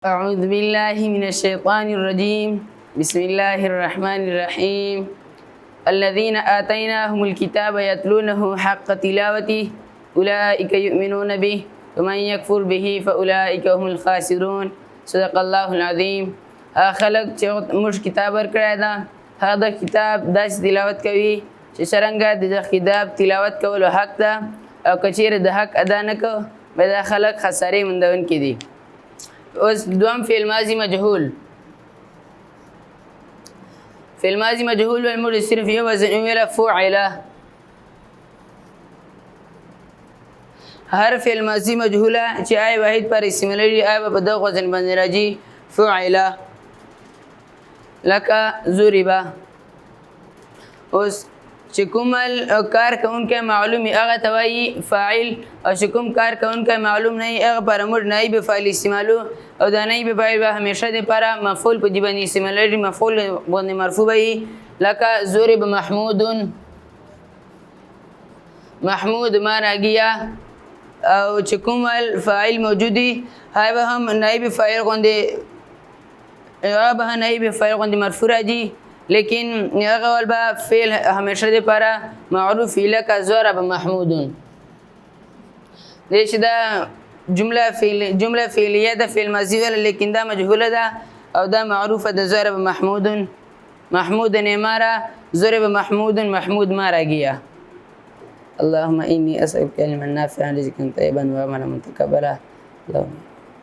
أعوذ بالله من الشيطان الرجيم. بسم الله الرحمن الرحيم. الذين آتيناهم الكتاب يتلونه حق تلاوته أولئك يؤمنون به ومن يكفر به فأولئك هم الخاسرون. صدق الله العظيم. خلق مش كتاب ورکړی هذا كتاب داس تلاوت کوي چې څرنګه د کتاب تلاوت کولو حق ده او کچیر د حق ادا نه کو به دا خلق خسارې مندون کې دي. اوس دوم فعل ماضی مجهول. فعل ماضی مجهول والمر صرف یو وزن ویلا فعله. هر فعل ماضی مجهوله چې آی واحد پر اسم لري آی په دغه وزن باندې راځي فعله. لکه ضربه. اوس چې کوم کار کوونکی معلوم هغه ته وایي فاعل او چې کوم کار کوونکی معلوم نه هغه پر موږ نایب فاعل استعمالو او دا نایب فاعل به همیشه د لپاره مفعول په دې باندې استعمالوي مفعول باندې مرفوع وي. لکه ضرب محمود. محمود ما راګیا او چې کوم فاعل موجودي هغه هم نایب فاعل غوندې مرفوع راځي لیکن هغه ول به فعل همیشه د لپاره معروف لکه ضرب محمود. دې چې دا جمله فعلیه ده فعل ماضی ولا لیکن دا مجهوله ده او دا معروفه ده ضرب محمود. محمود نمارا ضرب محمود محمود ما راګیا. اللهم اني اسالك علما نافعا رزقا طيبا وعملا متقبلا. اللهم